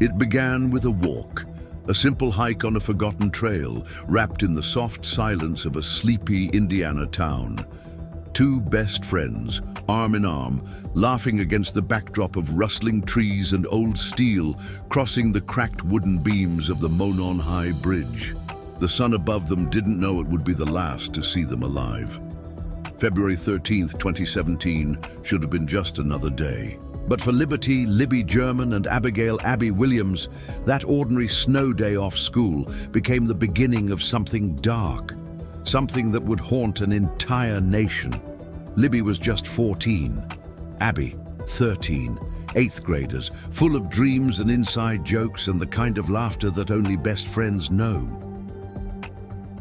It began with a walk, a simple hike on a forgotten trail, wrapped in the soft silence of a sleepy Indiana town. Two best friends, arm in arm, laughing against the backdrop of rustling trees and old steel, crossing the cracked wooden beams of the Monon High Bridge. The sun above them didn't know it would be the last to see them alive. February 13th, 2017 should have been just another day. But for Liberty, Libby German and Abigail Abby Williams, that ordinary snow day off school became the beginning of something dark, something that would haunt an entire nation. Libby was just 14, Abby 13, 8th graders, full of dreams and inside jokes and the kind of laughter that only best friends know.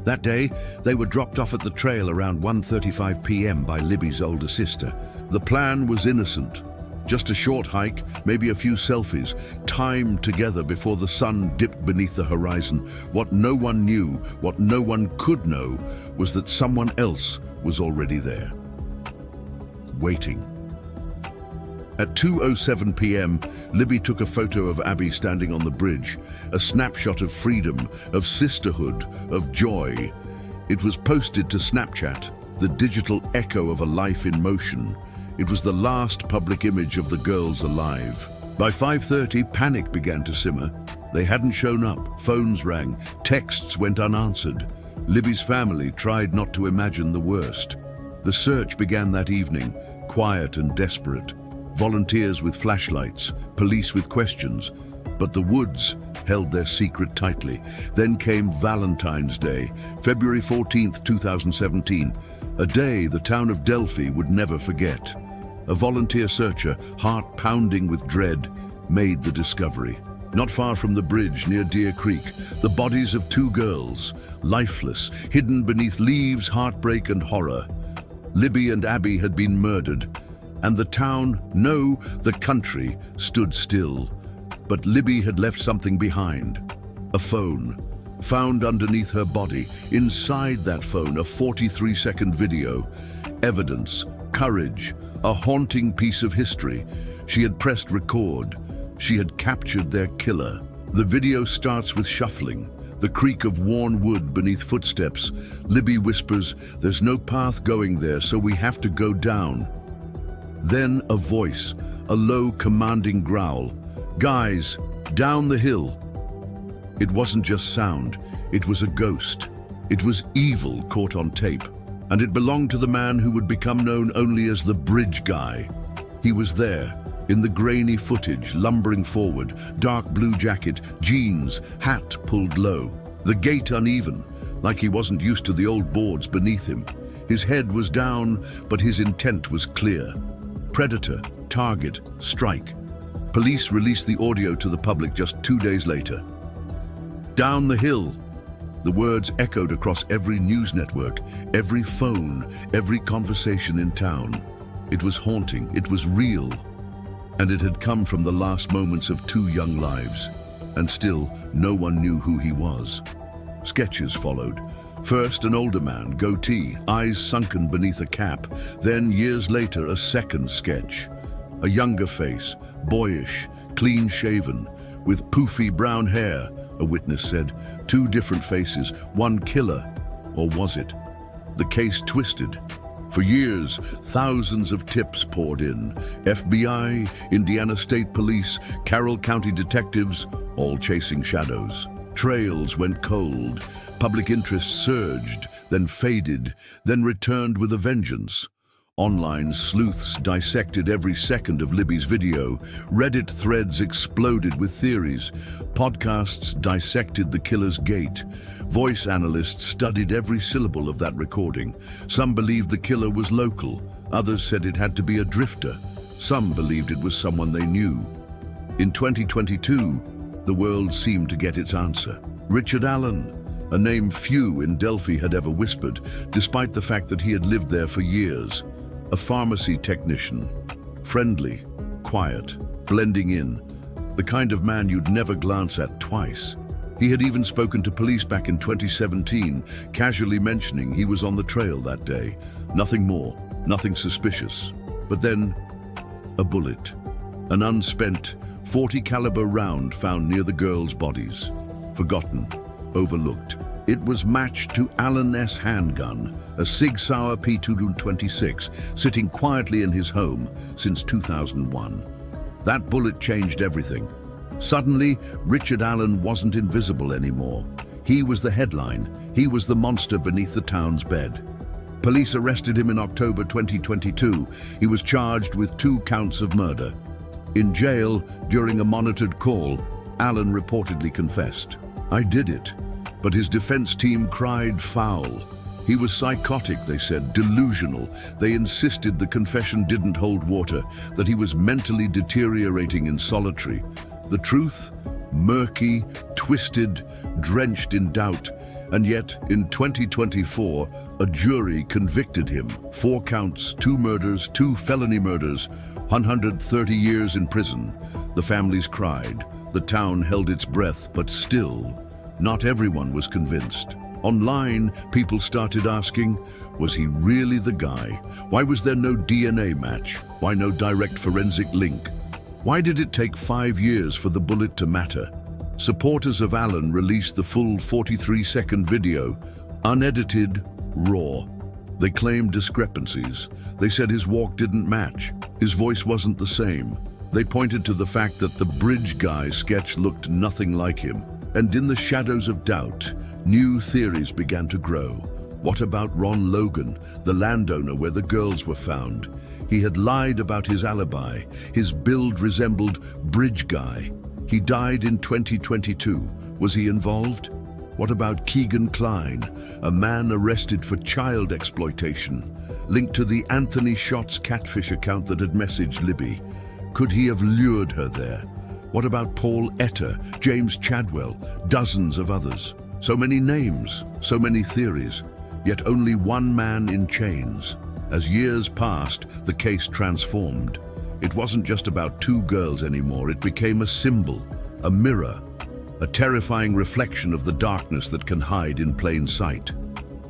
That day, they were dropped off at the trail around 1:35 p.m. by Libby's older sister. The plan was innocent. Just a short hike, maybe a few selfies, timed together before the sun dipped beneath the horizon. What no one knew, what no one could know, was that someone else was already there, waiting. At 2:07 p.m., Libby took a photo of Abby standing on the bridge, a snapshot of freedom, of sisterhood, of joy. It was posted to Snapchat, the digital echo of a life in motion. It was the last public image of the girls alive. By 5:30, panic began to simmer. They hadn't shown up, phones rang, texts went unanswered. Libby's family tried not to imagine the worst. The search began that evening, quiet and desperate. Volunteers with flashlights, police with questions. But the woods held their secret tightly. Then came Valentine's Day, February 14th, 2017, a day the town of Delphi would never forget. A volunteer searcher, heart pounding with dread, made the discovery. Not far from the bridge near Deer Creek, the bodies of two girls, lifeless, hidden beneath leaves, heartbreak and horror. Libby and Abby had been murdered, and the town, no, the country, stood still. But Libby had left something behind. A phone, found underneath her body. Inside that phone, a 43-second video. Evidence, courage, a haunting piece of history. She had pressed record. She had captured their killer. The video starts with shuffling, the creak of worn wood beneath footsteps. Libby whispers, "There's no path going there, so we have to go down." Then a voice, a low, commanding growl. "Guys, down the hill." It wasn't just sound, it was a ghost. It was evil caught on tape. And it belonged to the man who would become known only as the Bridge Guy. He was there, in the grainy footage, lumbering forward, dark blue jacket, jeans, hat pulled low. The gait uneven, like he wasn't used to the old boards beneath him. His head was down, but his intent was clear. Predator, target, strike. Police released the audio to the public just 2 days later. "Down the hill." The words echoed across every news network, every phone, every conversation in town. It was haunting, it was real, and it had come from the last moments of two young lives. And still, no one knew who he was. Sketches followed. First, an older man, goatee, eyes sunken beneath a cap. Then, years later, a second sketch. A younger face, boyish, clean-shaven, with poofy brown hair, a witness said. Two different faces, one killer, or was it? The case twisted. For years, thousands of tips poured in. FBI, Indiana State Police, Carroll County detectives, all chasing shadows. Trails went cold. Public interest surged, then faded, then returned with a vengeance. Online sleuths dissected every second of Libby's video. Reddit threads exploded with theories. Podcasts dissected the killer's gait. Voice analysts studied every syllable of that recording. Some believed the killer was local. Others said it had to be a drifter. Some believed it was someone they knew. In 2022, the world seemed to get its answer. Richard Allen, a name few in Delphi had ever whispered, despite the fact that he had lived there for years. A pharmacy technician, friendly, quiet, blending in, the kind of man you'd never glance at twice. He had even spoken to police back in 2017, casually mentioning he was on the trail that day. Nothing more, nothing suspicious. But then, a bullet, an unspent .40 caliber round found near the girls' bodies. Forgotten, overlooked. It was matched to Alan S. handgun, a Sig Sauer P226, sitting quietly in his home since 2001. That bullet changed everything. Suddenly, Richard Allen wasn't invisible anymore. He was the headline. He was the monster beneath the town's bed. Police arrested him in October 2022. He was charged with 2 counts of murder. In jail, during a monitored call, Allen reportedly confessed. "I did it." But his defense team cried foul. He was psychotic, they said, delusional. They insisted the confession didn't hold water, that he was mentally deteriorating in solitary. The truth? Murky, twisted, drenched in doubt. And yet, in 2024, a jury convicted him. 4 counts, 2 murders, 2 felony murders, 130 years in prison. The families cried. The town held its breath, but still, not everyone was convinced. Online, people started asking, was he really the guy? Why was there no DNA match? Why no direct forensic link? Why did it take 5 years for the bullet to matter? Supporters of Allen released the full 43-second video, unedited, raw. They claimed discrepancies. They said his walk didn't match. His voice wasn't the same. They pointed to the fact that the bridge guy sketch looked nothing like him. And in the shadows of doubt, new theories began to grow. What about Ron Logan, the landowner where the girls were found? He had lied about his alibi. His build resembled bridge guy. He died in 2022. Was he involved? What about Kegan Kline, a man arrested for child exploitation, linked to the Anthony Shots catfish account that had messaged Libby? Could he have lured her there? What about Paul Etter, James Chadwell, dozens of others? So many names, so many theories, yet only one man in chains. As years passed, the case transformed. It wasn't just about 2 girls anymore. It became a symbol, a mirror, a terrifying reflection of the darkness that can hide in plain sight.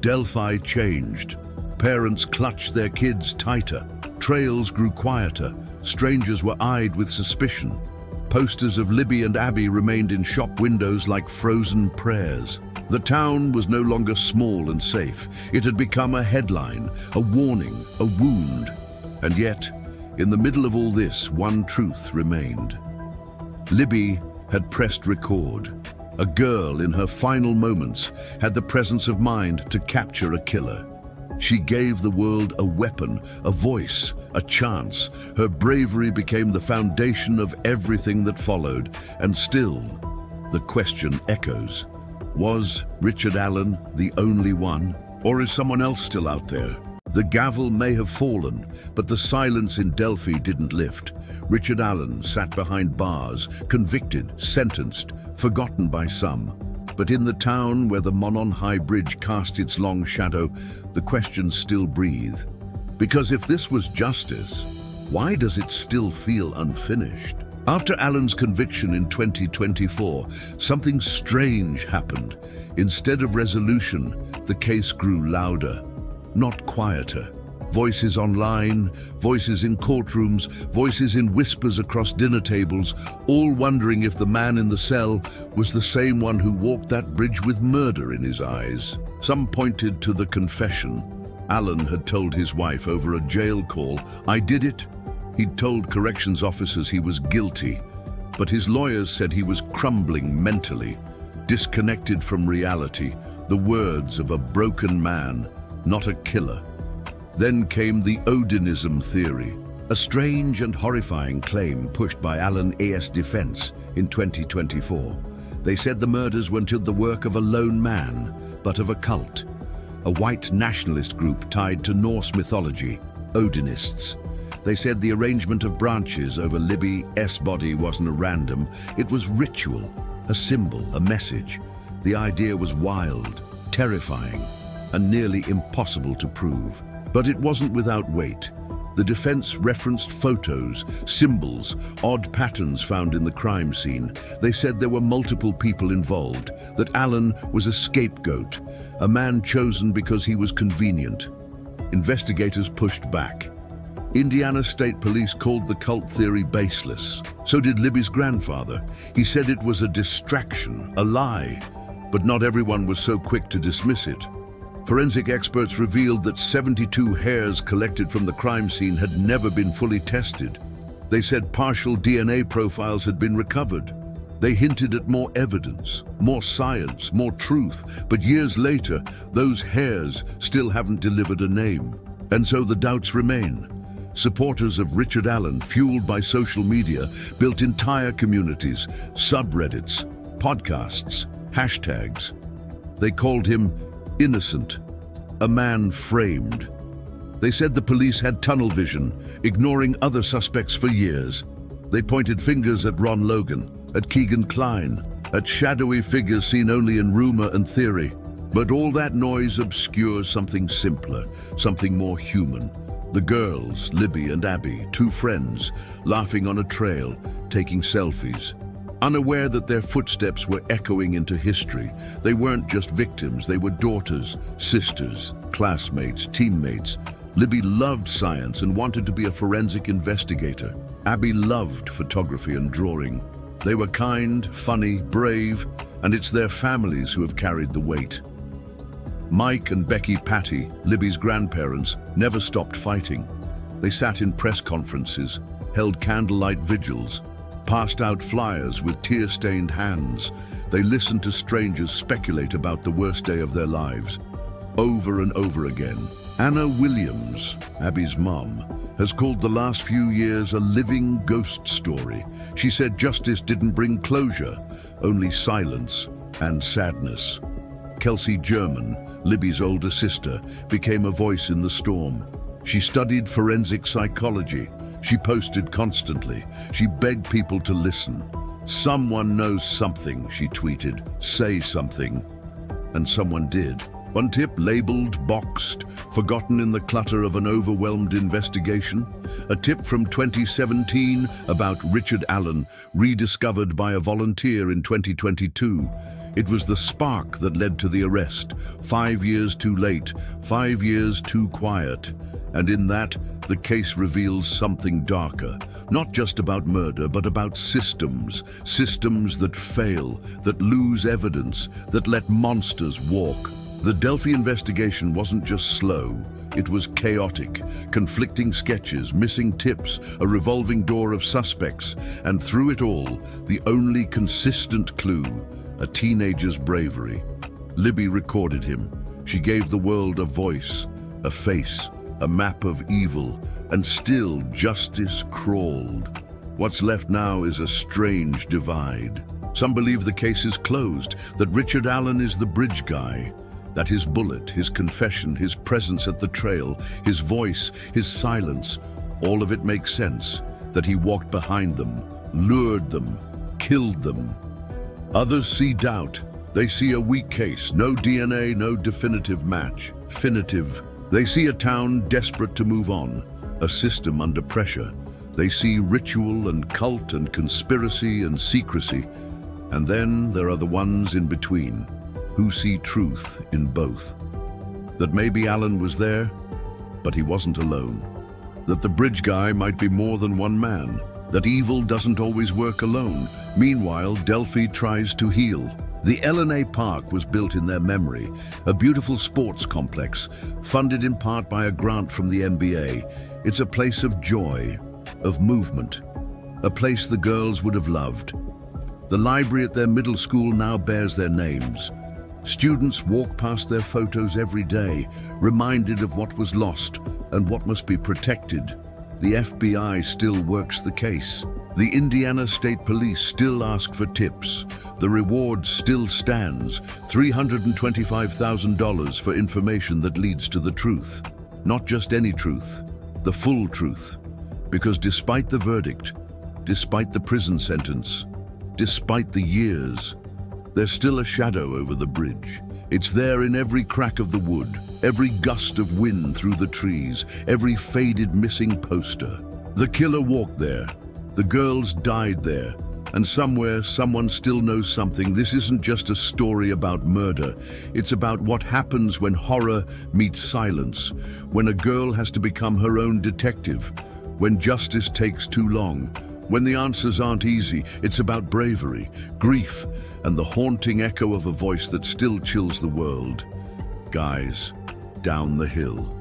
Delphi changed. Parents clutched their kids tighter. Trails grew quieter. Strangers were eyed with suspicion. Posters of Libby and Abby remained in shop windows like frozen prayers. The town was no longer small and safe. It had become a headline, a warning, a wound. And yet, in the middle of all this, one truth remained. Libby had pressed record. A girl in her final moments had the presence of mind to capture a killer. She gave the world a weapon, a voice, a chance. Her bravery became the foundation of everything that followed. And still, the question echoes. Was Richard Allen the only one? Or is someone else still out there? The gavel may have fallen, but the silence in Delphi didn't lift. Richard Allen sat behind bars, convicted, sentenced, forgotten by some. But in the town where the Monon High Bridge cast its long shadow, the questions still breathe. Because if this was justice, why does it still feel unfinished? After Allen's conviction in 2024, something strange happened. Instead of resolution, the case grew louder, not quieter. Voices online, voices in courtrooms, voices in whispers across dinner tables, all wondering if the man in the cell was the same one who walked that bridge with murder in his eyes. Some pointed to the confession. Allen had told his wife over a jail call, "I did it." He'd told corrections officers he was guilty, but his lawyers said he was crumbling mentally, disconnected from reality, the words of a broken man, not a killer. Then came the Odinism theory, a strange and horrifying claim pushed by Allen A.'s defense in 2024. They said the murders weren't the work of a lone man, but of a cult, a white nationalist group tied to Norse mythology, Odinists. They said the arrangement of branches over Libby's body wasn't a random, it was ritual, a symbol, a message. The idea was wild, terrifying, and nearly impossible to prove. But it wasn't without weight. The defense referenced photos, symbols, odd patterns found in the crime scene. They said there were multiple people involved, that Allen was a scapegoat, a man chosen because he was convenient. Investigators pushed back. Indiana State Police called the cult theory baseless. So did Libby's grandfather. He said it was a distraction, a lie, but not everyone was so quick to dismiss it. Forensic experts revealed that 72 hairs collected from the crime scene had never been fully tested. They said partial DNA profiles had been recovered. They hinted at more evidence, more science, more truth, but years later, those hairs still haven't delivered a name. And so the doubts remain. Supporters of Richard Allen, fueled by social media, built entire communities, subreddits, podcasts, hashtags. They called him innocent, a man framed. They said the police had tunnel vision, ignoring other suspects for years. They pointed fingers at Logan, at Kegan Kline, at shadowy figures seen only in rumor and theory. But all that noise obscures something simpler, something more human. The girls, Libby and Abby, two friends, laughing on a trail, taking selfies. Unaware that their footsteps were echoing into history. They weren't just victims, they were daughters, sisters, classmates, teammates. Libby loved science and wanted to be a forensic investigator. Abby loved photography and drawing. They were kind, funny, brave, and it's their families who have carried the weight. Mike and Becky Patty, Libby's grandparents, never stopped fighting. They sat in press conferences, held candlelight vigils, passed out flyers with tear-stained hands. They listened to strangers speculate about the worst day of their lives. Over and over again. Anna Williams, Abby's mom, has called the last few years a living ghost story. She said justice didn't bring closure, only silence and sadness. Kelsey German, Libby's older sister, became a voice in the storm. She studied forensic psychology. She posted constantly. She begged people to listen. "Someone knows something," she tweeted. "Say something." And someone did. One tip labeled, boxed, forgotten in the clutter of an overwhelmed investigation. A tip from 2017 about Richard Allen, rediscovered by a volunteer in 2022. It was the spark that led to the arrest. 5 years too late, 5 years too quiet. And in that, the case reveals something darker. Not just about murder, but about systems. Systems that fail, that lose evidence, that let monsters walk. The Delphi investigation wasn't just slow, it was chaotic. Conflicting sketches, missing tips, a revolving door of suspects. And through it all, the only consistent clue, a teenager's bravery. Libby recorded him. She gave the world a voice, a face, a map of evil, and still justice crawled. What's left now is a strange divide. Some believe the case is closed, that Richard Allen is the bridge guy, that his bullet, his confession, his presence at the trail, his voice, his silence, all of it makes sense, that he walked behind them, lured them, killed them. Others see doubt. They see a weak case, no DNA, no definitive match. Finitive. They see a town desperate to move on, a system under pressure. They see ritual and cult and conspiracy and secrecy. And then there are the ones in between, who see truth in both. That maybe Allen was there, but he wasn't alone. That the bridge guy might be more than one man. That evil doesn't always work alone. Meanwhile, Delphi tries to heal. The L&A Park was built in their memory, a beautiful sports complex, funded in part by a grant from the NBA. It's a place of joy, of movement, a place the girls would have loved. The library at their middle school now bears their names. Students walk past their photos every day, reminded of what was lost and what must be protected. The FBI still works the case. The Indiana State Police still ask for tips. The reward still stands, $325,000 for information that leads to the truth. Not just any truth, the full truth. Because despite the verdict, despite the prison sentence, despite the years, there's still a shadow over the bridge. It's there in every crack of the wood, every gust of wind through the trees, every faded missing poster. The killer walked there. The girls died there. And somewhere, someone still knows something. This isn't just a story about murder. It's about what happens when horror meets silence, when a girl has to become her own detective, when justice takes too long, when the answers aren't easy. It's about bravery, grief, and the haunting echo of a voice that still chills the world. Guys, down the hill.